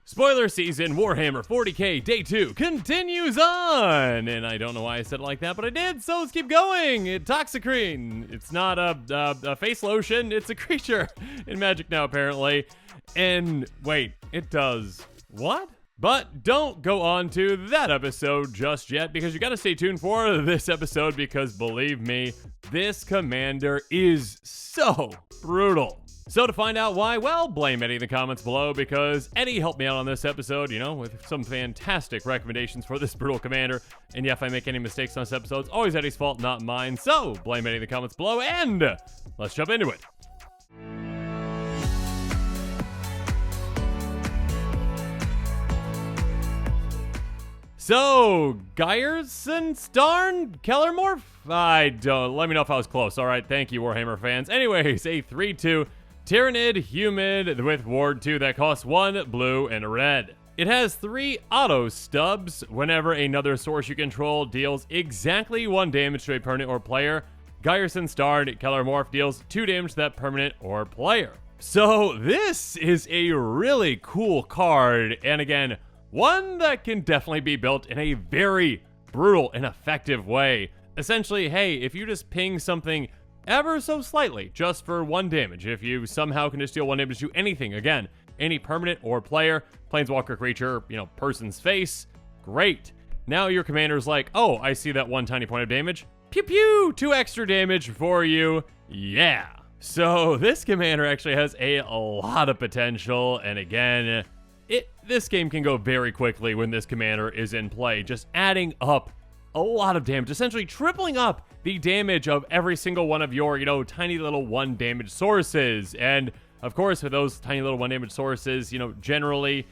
Spoiler season Warhammer 40k Day 2 continues on! And I don't know why I said it like that, but I did, so let's keep going! Toxicrene. It's not a face lotion, it's a creature in Magic now, apparently. And wait, it does what? But don't go on to that episode just yet, because you gotta stay tuned for this episode, because believe me, this commander is so brutal. So to find out why, well, blame Eddie in the comments below, because Eddie helped me out on this episode, with some fantastic recommendations for this brutal commander. And yeah, if I make any mistakes on this episode, it's always Eddie's fault, not mine. So blame Eddie in the comments below, and let's jump into it. So, Ghyrson Starn? Kelermorph? Let me know if I was close. All right, thank you, Warhammer fans. Anyways, a 3/2 Tyrannid Humid with Ward 2 that costs 1 blue and a red. It has 3 auto stubs. Whenever another source you control deals exactly 1 damage to a permanent or player, Ghyrson Starn Kelermorph deals 2 damage to that permanent or player. So this is a really cool card, and again, one that can definitely be built in a very brutal and effective way. Essentially, hey, if you just ping something ever so slightly, just for 1 damage, if you somehow can just deal 1 damage to anything, again, any permanent or player, planeswalker creature, person's face, great. Now your commander's like, oh, I see that 1 tiny point of damage. Pew pew, 2 extra damage for you, yeah. So this commander actually has a lot of potential, and again, this game can go very quickly when this commander is in play, just adding up a lot of damage, essentially tripling up the damage of every single one of your, tiny little 1 damage sources. And of course, with those tiny little 1 damage sources, generally,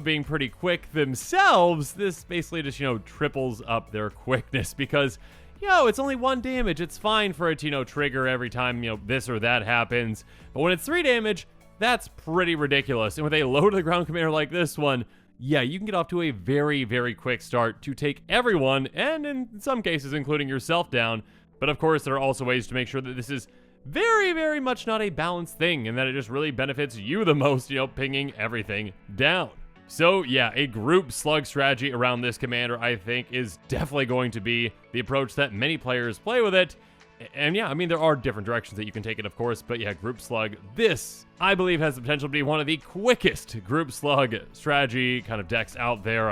being pretty quick themselves, this basically just, triples up their quickness, because, it's only 1 damage. It's fine for it to, trigger every time, this or that happens. But when it's 3 damage, that's pretty ridiculous. And with a low to the ground commander like this one, yeah, you can get off to a very, very quick start to take everyone, and in some cases, including yourself, down. But of course, there are also ways to make sure that this is very, very much not a balanced thing, and that it just really benefits you the most, pinging everything down. So yeah, a group slug strategy around this commander, I think, is definitely going to be the approach that many players play with it. And yeah, there are different directions that you can take it, of course, but yeah, group slug, this, I believe, has the potential to be one of the quickest group slug strategy kind of decks out there.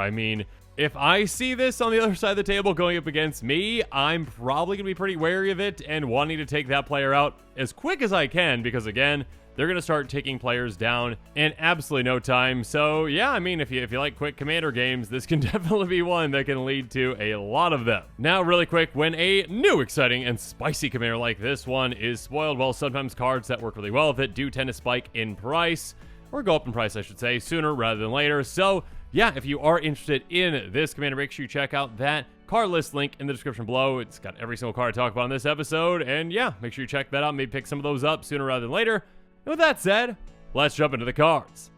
If I see this on the other side of the table going up against me, I'm probably going to be pretty wary of it and wanting to take that player out as quick as I can, because again, they're going to start taking players down in absolutely no time. So yeah, if you like quick commander games, this can definitely be one that can lead to a lot of them. Now, really quick, when a new, exciting, and spicy commander like this one is spoiled, well, sometimes cards that work really well with it do tend to spike in price, or go up in price, I should say, sooner rather than later. So yeah, if you are interested in this commander, make sure you check out that card list link in the description below. It's got every single card I talk about in this episode, and yeah, make sure you check that out. Maybe pick some of those up sooner rather than later. And with that said, let's jump into the cards.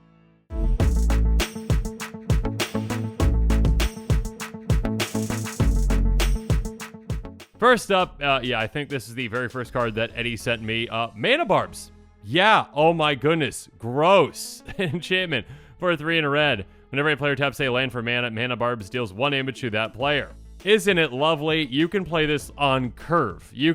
First up, I think this is the very first card that Eddie sent me. Mana Barbs. Yeah, oh my goodness, gross. Enchantment for 3 and a red. Whenever a player taps a land for mana, Mana Barbs deals 1 damage to that player. Isn't it lovely? You can play this on curve. Your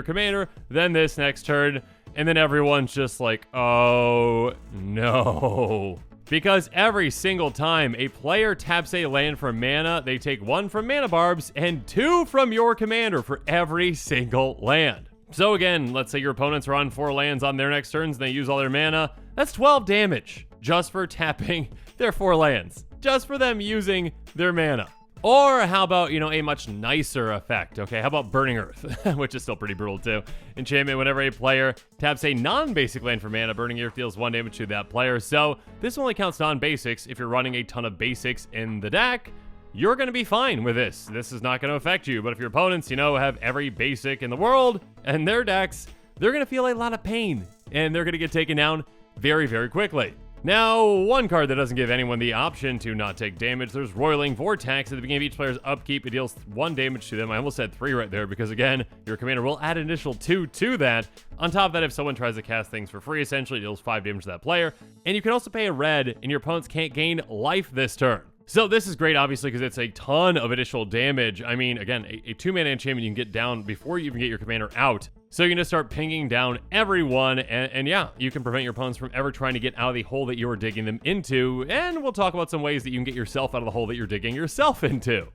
commander, then this next turn. And then everyone's just like, oh no. Because every single time a player taps a land for mana, they take 1 from Mana Barbs and 2 from your commander for every single land. So again, let's say your opponents are on 4 lands on their next turns and they use all their mana. That's 12 damage just for tapping their 4 lands. Just for them using their mana. Or how about, a much nicer effect, okay? How about Burning Earth, which is still pretty brutal too. Enchantment, whenever a player taps a non-basic land for mana, Burning Earth deals 1 damage to that player. So this only counts non-basics. If you're running a ton of basics in the deck, you're going to be fine with this. This is not going to affect you. But if your opponents, have every basic in the world and their decks, they're going to feel a lot of pain. And they're going to get taken down very, very quickly. Now, one card that doesn't give anyone the option to not take damage, there's Roiling Vortex. At the beginning of each player's upkeep, it deals 1 damage to them. I almost said 3 right there because, again, your commander will add an additional 2 to that. On top of that, if someone tries to cast things for free, essentially it deals 5 damage to that player. And you can also pay a red, and your opponents can't gain life this turn. So this is great, obviously, because it's a ton of additional damage. I mean, again, a 2-mana enchantment you can get down before you even get your commander out. So you can just start pinging down everyone, and yeah, you can prevent your opponents from ever trying to get out of the hole that you are digging them into, and we'll talk about some ways that you can get yourself out of the hole that you're digging yourself into.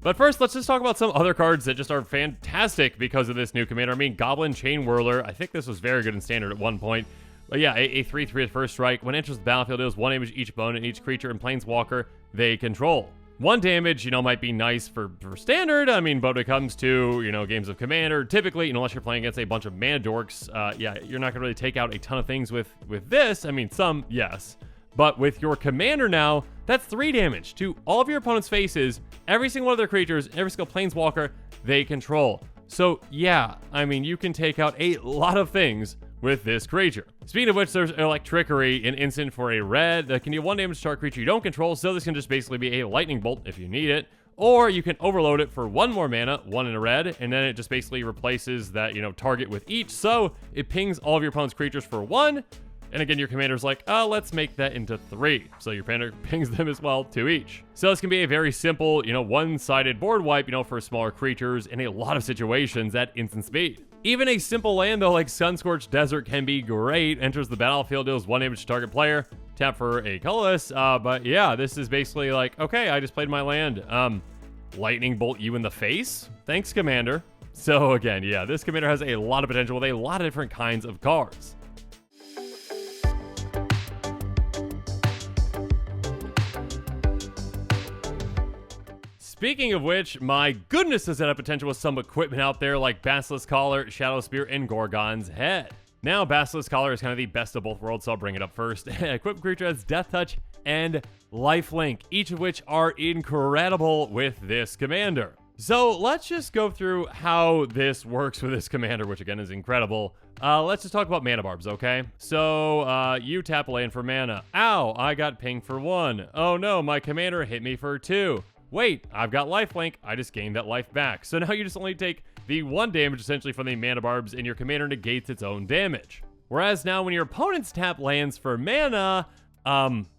But first, let's just talk about some other cards that just are fantastic because of this new commander. I mean, Goblin Chain Whirler, I think this was very good in Standard at one point. But yeah, a 3/3 with first strike. When it enters the battlefield, deals 1 damage each opponent, each creature and planeswalker they control. 1 damage, might be nice for Standard. I mean, but when it comes to, games of Commander, typically, unless you're playing against a bunch of mana dorks, yeah, you're not going to really take out a ton of things with this. I mean, some, yes. But with your Commander now, that's 3 damage to all of your opponent's faces, every single one of their creatures, every single planeswalker they control. So, yeah, I mean, you can take out a lot of things with this creature. Speaking of which, there's Electrickery, an instant for a red that can deal 1 damage to our creature you don't control, so this can just basically be a lightning bolt if you need it. Or you can overload it for 1 more mana, 1 in a red, and then it just basically replaces that, target with each, so it pings all of your opponent's creatures for 1. And again, your commander's like, let's make that into 3. So your commander pings them as well, 2 each. So this can be a very simple, one-sided board wipe, for smaller creatures in a lot of situations at instant speed. Even a simple land, though, like Sunscorched Desert can be great. Enters the battlefield, deals 1 damage to target player. Tap for a colorless. But yeah, this is basically like, okay, I just played my land. Lightning bolt you in the face? Thanks, commander. So again, yeah, this commander has a lot of potential with a lot of different kinds of cards. Speaking of which, my goodness, does that have potential with some equipment out there like Basilisk Collar, Shadow Spear, and Gorgon's Head. Now, Basilisk Collar is kind of the best of both worlds, so I'll bring it up first. Equipped creature has Death Touch and Lifelink, each of which are incredible with this commander. So let's just go through how this works with this commander, which again is incredible. Let's just talk about mana barbs, okay? So, you tap a land for mana. Ow, I got pinged for 1. Oh no, my commander hit me for 2. Wait, I've got lifelink, I just gained that life back. So now you just only take the 1 damage essentially from the mana barbs and your commander negates its own damage. Whereas now when your opponents tap lands for mana,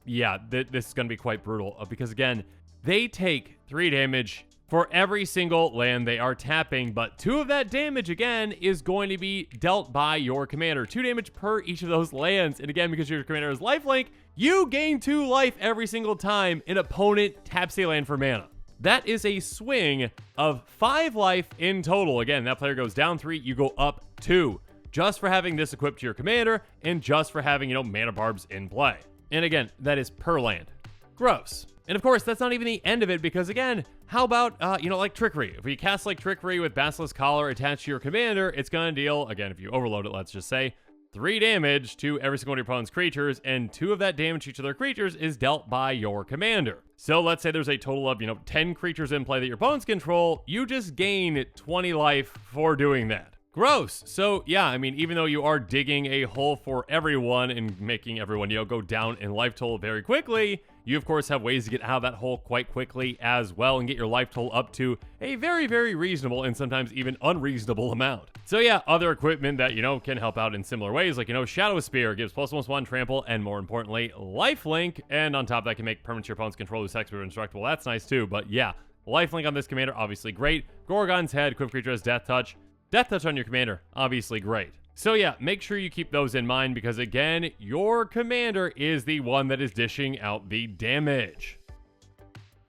yeah, this is going to be quite brutal because again, they take 3 damage for every single land they are tapping, but 2 of that damage again is going to be dealt by your commander. 2 damage per each of those lands. And again, because your commander has lifelink, you gain 2 life every single time an opponent taps a land for mana. That is a swing of 5 life in total. Again, that player goes down 3, you go up 2. Just for having this equipped to your commander and just for having, mana barbs in play. And again, that is per land. Gross. And of course, that's not even the end of it because again, how about, like Trickery? If we cast like Trickery with Basilisk Collar attached to your commander, it's going to deal, again, if you overload it, let's just say, 3 damage to every single one of your opponent's creatures, and 2 of that damage to each of their creatures is dealt by your commander. So let's say there's a total of, 10 creatures in play that your opponents control, you just gain 20 life for doing that. Gross. So yeah, I mean, even though you are digging a hole for everyone and making everyone, go down in life total very quickly, you of course have ways to get out of that hole quite quickly as well and get your life total up to a very, very reasonable and sometimes even unreasonable amount. So yeah, other equipment that, can help out in similar ways, like, Shadow Spear gives +1/+1 trample and more importantly, lifelink. And on top of that can make permanents your opponents control whose hexproof or indestructible. That's nice too, but yeah, lifelink on this commander, obviously great. Gorgon's Head, equipped creature has Death Touch. Death Touch on your commander, obviously great. So yeah, make sure you keep those in mind because again, your commander is the one that is dishing out the damage.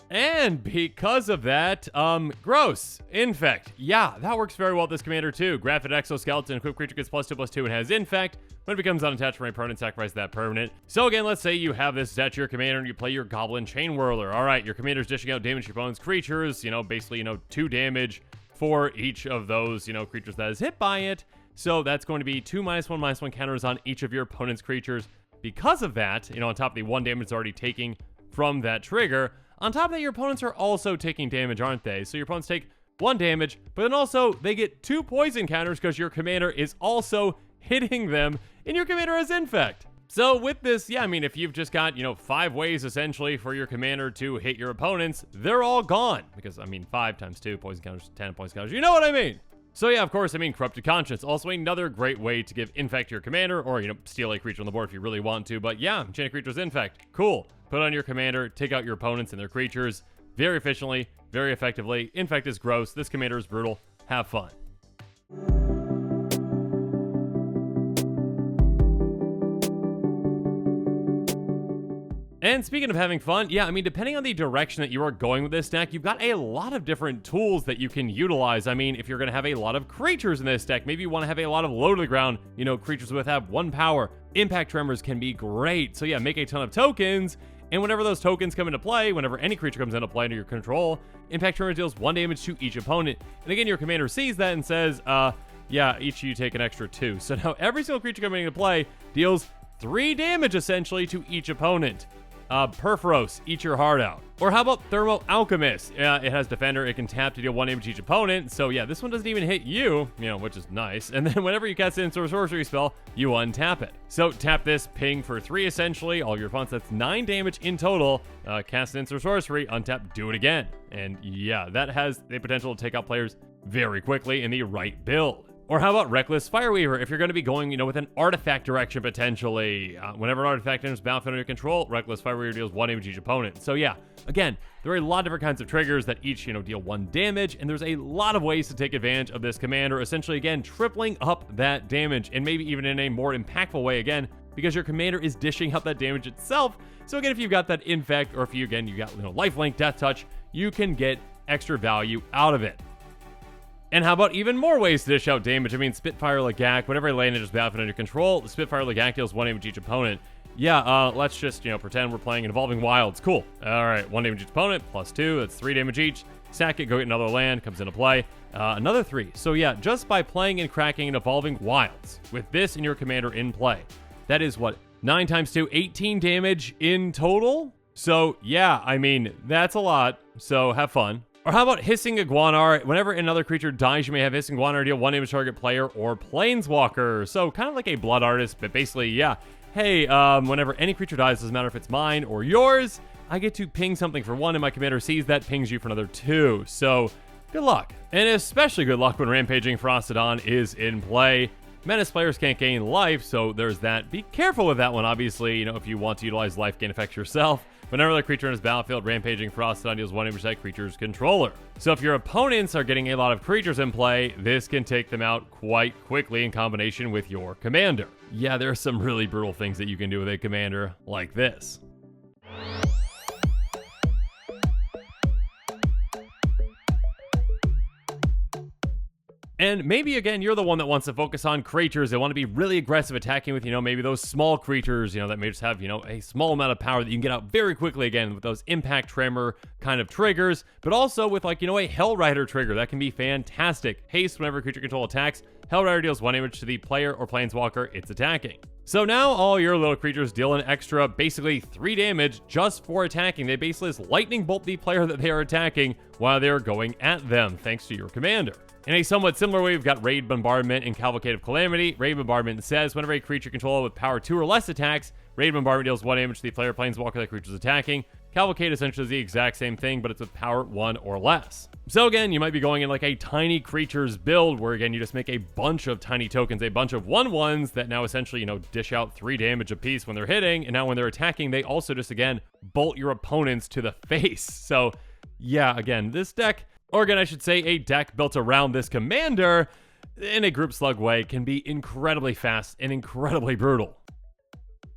And because of that, gross. Infect. Yeah, that works very well with this commander too. Graphic Exoskeleton, equipped creature gets +2/+2 and has Infect. When it becomes unattached from a permanent, sacrifice that permanent. So again, let's say you have this attached to your commander and you play your Goblin Chain Whirler. All right, your commander's dishing out damage to your opponent's creatures, basically, 2 damage for each of those, creatures that is hit by it. So that's going to be 2 -1/-1 counters on each of your opponent's creatures. Because of that, on top of the 1 damage it's already taking from that trigger, on top of that, your opponents are also taking damage, aren't they? So your opponents take 1 damage, but then also they get 2 poison counters because your commander is also hitting them, and your commander has Infect. So with this, yeah, I mean, if you've just got, 5 ways essentially for your commander to hit your opponents, they're all gone. Because, I mean, 5 times 2, poison counters, 10 poison counters, you know what I mean? So yeah, of course, I mean, Corrupted Conscience, also another great way to give Infect to your commander, or, steal a creature on the board if you really want to. But yeah, chain of creatures Infect, cool. Put on your commander, take out your opponents and their creatures very efficiently, very effectively. Infect is gross, this commander is brutal, have fun. And speaking of having fun, yeah, I mean, depending on the direction that you are going with this deck, you've got a lot of different tools that you can utilize. I mean, if you're going to have a lot of creatures in this deck, maybe you want to have a lot of low to the ground, creatures with have 1 power. Impact Tremors can be great. So yeah, make a ton of tokens, and whenever those tokens come into play, whenever any creature comes into play under your control, Impact Tremors deals 1 damage to each opponent. And again, your commander sees that and says, yeah, each of you take an extra 2. So now every single creature coming into play deals 3 damage essentially to each opponent. Perforos, eat your heart out. Or how about Thermo Alchemist? It has Defender, it can tap to deal 1 damage to each opponent. So yeah, this one doesn't even hit you, which is nice. And then whenever you cast an instant sorcery spell, you untap it. So tap this, ping for 3 essentially, all your funds, that's 9 damage in total. Cast an instant sorcery, untap, do it again. And yeah, that has the potential to take out players very quickly in the right build. Or how about Reckless Fireweaver? If you're going to be going, with an artifact direction potentially. Whenever an artifact enters battlefield under your control, Reckless Fireweaver deals 1 damage to each opponent. So yeah, again, there are a lot of different kinds of triggers that each, deal 1 damage, and there's a lot of ways to take advantage of this commander, essentially, again, tripling up that damage, and maybe even in a more impactful way, again, because your commander is dishing out that damage itself. So again, if you've got that Infect, or if you, again, you got, Lifelink, Death Touch, you can get extra value out of it. And how about even more ways to dish out damage? I mean, Spitfire Lagak, whenever a land enters battlefield under control, the Spitfire Lagak deals 1 damage to each opponent. Yeah, let's just, pretend we're playing Evolving Wilds. Cool. All right, 1 damage each opponent, +2, that's 3 damage each. Sack it, go get another land, comes into play. Another 3. So yeah, just by playing and cracking an Evolving Wilds, with this and your commander in play, that is what, 9 times 2, 18 damage in total? So yeah, I mean, that's a lot, so have fun. Or how about Hissing Iguanar? Whenever another creature dies, you may have Hissing Iguanar deal 1 damage to target player or planeswalker. So kind of like a Blood Artist, but basically, yeah. Hey, whenever any creature dies, doesn't matter if it's mine or yours, I get to ping something for 1, and my commander sees that, pings you for another 2. So good luck. And especially good luck when Rampaging Frostodon is in play. Menace players can't gain life, so there's that. Be careful with that one, obviously, if you want to utilize life gain effects yourself. Whenever the creature enters battlefield, Rampaging Frostodon deals 1 damage to that creature's controller. So if your opponents are getting a lot of creatures in play, this can take them out quite quickly in combination with your commander. Yeah, there are some really brutal things that you can do with a commander like this. And maybe, again, you're the one that wants to focus on creatures. They want to be really aggressive attacking with, maybe those small creatures, that may just have, a small amount of power that you can get out very quickly, again, with those Impact Tremor kind of triggers, but also with, a Hellrider trigger. That can be fantastic. Haste whenever creature control attacks. Hellrider deals 1 damage to the player or planeswalker it's attacking. So now all your little creatures deal an extra, basically 3 damage just for attacking. They basically just lightning bolt the player that they are attacking while they're going at them, thanks to your commander. In a somewhat similar way, we've got Raid Bombardment and Cavalcade of Calamity. Raid Bombardment says, whenever a creature controlled with power 2 or less attacks, Raid Bombardment deals 1 damage to the player planeswalker that creature is attacking. Cavalcade essentially is the exact same thing, but it's with power 1 or less. So again, you might be going in like a tiny creatures build, where again, you just make a bunch of tiny tokens, a bunch of 1/1s that now essentially, dish out 3 damage apiece when they're hitting, and now when they're attacking, they also just, again, bolt your opponents to the face. So yeah, again, this deck, or again, I should say a deck built around this commander in a group slug way, can be incredibly fast and incredibly brutal.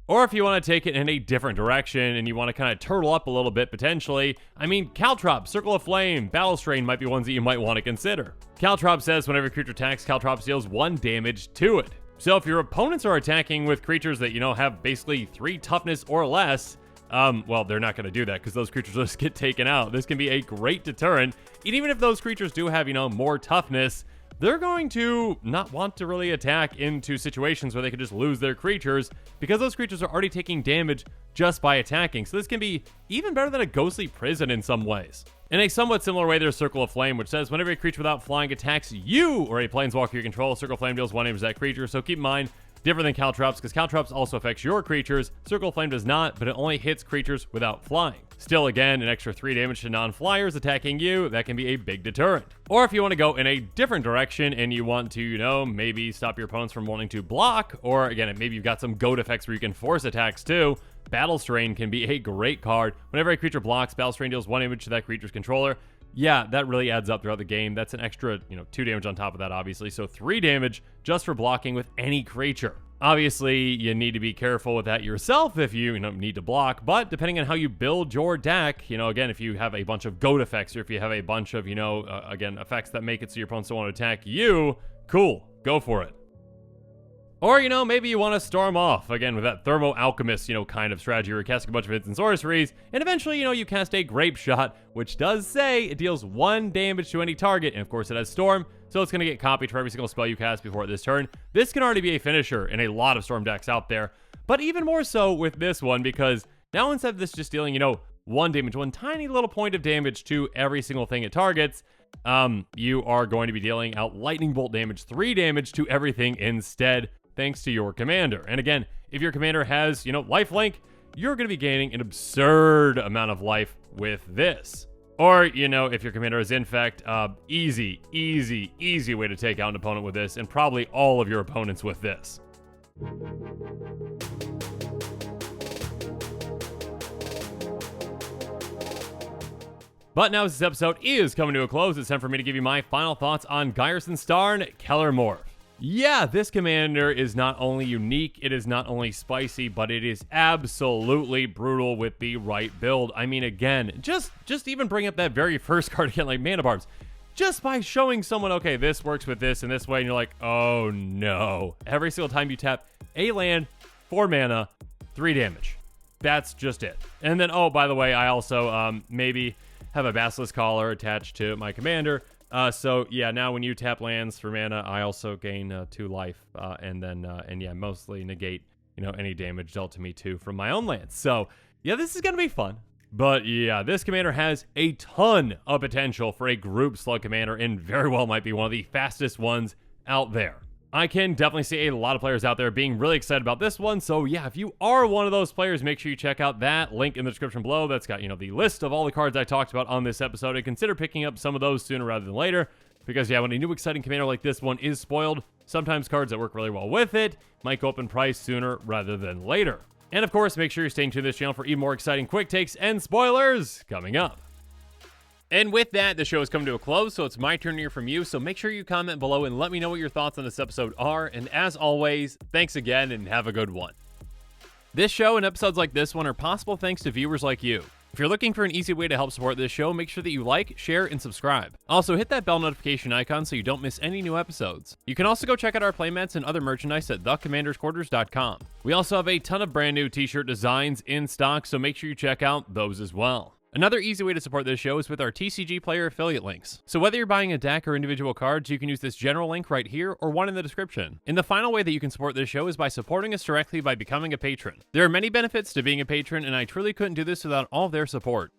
Or if you want to take it in a different direction and you want to kind of turtle up a little bit potentially, I mean, Caltrop, Circle of Flame, Battle Strain might be ones that you might want to consider. Caltrop says whenever a creature attacks, Caltrop deals 1 damage to it. So if your opponents are attacking with creatures that, have basically 3 toughness or less, well, they're not going to do that because those creatures just get taken out. This can be a great deterrent. And even if those creatures do have, more toughness, they're going to not want to really attack into situations where they could just lose their creatures because those creatures are already taking damage just by attacking. So this can be even better than a Ghostly Prison in some ways. In a somewhat similar way, there's Circle of Flame, which says whenever a creature without flying attacks you or a planeswalker you control, Circle of Flame deals 1 damage to that creature. So keep in mind, Different than Caltrops, because Caltrops also affects your creatures. Circle of Flame does not, but it only hits creatures without flying. Still, again, an extra 3 damage to non-flyers attacking you. That can be a big deterrent. Or if you want to go in a different direction and you want to, you know, maybe stop your opponents from wanting to block, or again, maybe you've got some goat effects where you can force attacks too, Battle Strain can be a great card. Whenever a creature blocks, Battle Strain deals 1 damage to that creature's controller. Yeah, that really adds up throughout the game. That's an extra, 2 damage on top of that, obviously. So 3 damage just for blocking with any creature. Obviously, you need to be careful with that yourself if you need to block, but depending on how you build your deck, again, if you have a bunch of goat effects, or if you have a bunch of, again, effects that make it so your opponents don't want to attack you, cool, go for it. Or, maybe you want to storm off, again, with that Thermo Alchemist, kind of strategy where you're casting a bunch of instant sorceries, and eventually, you cast a Grape Shot, which does say it deals 1 damage to any target, and of course it has Storm, so it's going to get copied for every single spell you cast before this turn. This can already be a finisher in a lot of Storm decks out there, but even more so with this one, because now instead of this just dealing, 1 damage, 1 tiny little point of damage to every single thing it targets, you are going to be dealing out Lightning Bolt damage, 3 damage to everything instead, thanks to your commander. And again, if your commander has, lifelink, you're going to be gaining an absurd amount of life with this. Or, if your commander is Infect, easy way to take out an opponent with this, and probably all of your opponents with this. But now as this episode is coming to a close, it's time for me to give you my final thoughts on Ghyrson Starn, Kelermorph. Yeah, this commander is not only unique, it is not only spicy, but it is absolutely brutal with the right build. I mean, again, just even bring up that very first card again, like Mana Barbs. Just by showing someone, okay, this works with this in this way, and you're like, oh no. Every single time you tap a land, 4 mana, 3 damage. That's just it. And then, oh, by the way, I also maybe have a Basilisk Collar attached to my commander. So yeah, now when you tap lands for mana, I also gain 2 life, and mostly negate, any damage dealt to me too from my own lands. So yeah, this is gonna be fun. But yeah, this commander has a ton of potential for a group slug commander, and very well might be one of the fastest ones out there. I can definitely see a lot of players out there being really excited about this one. So yeah, if you are one of those players, make sure you check out that link in the description below. That's got, the list of all the cards I talked about on this episode, and consider picking up some of those sooner rather than later. Because yeah, when a new exciting commander like this one is spoiled, sometimes cards that work really well with it might go up in price sooner rather than later. And of course, make sure you're staying tuned to this channel for even more exciting quick takes and spoilers coming up. And with that, the show has come to a close, so it's my turn to hear from you. So make sure you comment below and let me know what your thoughts on this episode are. And as always, thanks again and have a good one. This show and episodes like this one are possible thanks to viewers like you. If you're looking for an easy way to help support this show, make sure that you like, share, and subscribe. Also, hit that bell notification icon so you don't miss any new episodes. You can also go check out our playmats and other merchandise at thecommandersquarters.com. We also have a ton of brand new t-shirt designs in stock, so make sure you check out those as well. Another easy way to support this show is with our TCG Player affiliate links. So whether you're buying a deck or individual cards, you can use this general link right here or one in the description. And the final way that you can support this show is by supporting us directly by becoming a patron. There are many benefits to being a patron, and I truly couldn't do this without all of their support.